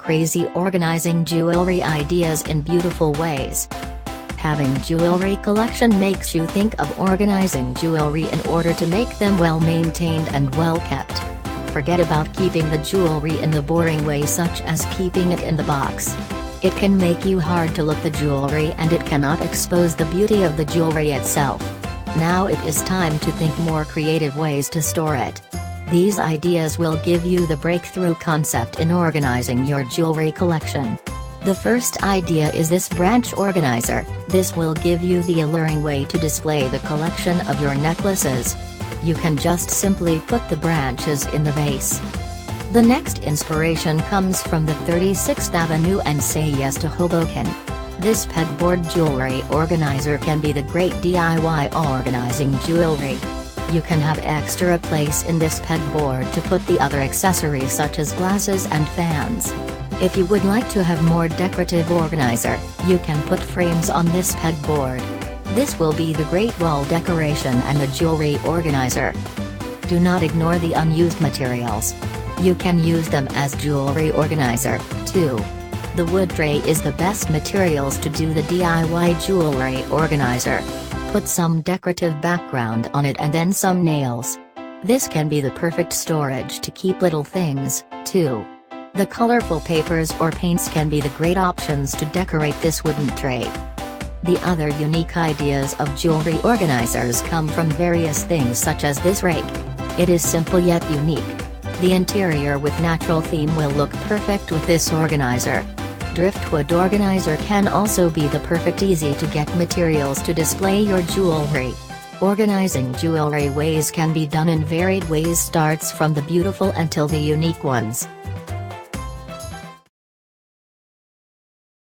Crazy organizing jewelry ideas in beautiful ways. Having jewelry collection makes you think of organizing jewelry in order to make them well maintained and well kept. Forget about keeping the jewelry in the boring way, such as keeping it in the box. It can make you hard to look the jewelry and it cannot expose the beauty of the jewelry itself. Now it is time to think more creative ways to store it. These ideas will give you the breakthrough concept in organizing your jewelry collection. The first idea is this branch organizer. This will give you the alluring way to display the collection of your necklaces. You can just simply put the branches in the vase. The next inspiration comes from the 36th Avenue and Say Yes to Hoboken. This pegboard jewelry organizer can be the great DIY organizing jewelry. You can have extra place in this pegboard to put the other accessories such as glasses and fans. If you would like to have more decorative organizer, you can put frames on this pegboard. This will be the great wall decoration and the jewelry organizer. Do not ignore the unused materials. You can use them as jewelry organizer, too. The wood tray is the best materials to do the DIY jewelry organizer. Put some decorative background on it and then some nails. This can be the perfect storage to keep little things, too. The colorful papers or paints can be the great options to decorate this wooden tray. The other unique ideas of jewelry organizers come from various things such as this rake. It is simple yet unique. The interior with natural theme will look perfect with this organizer. Driftwood organizer can also be the perfect easy-to-get materials to display your jewelry. Organizing jewelry ways can be done in varied ways, starts from the beautiful until the unique ones.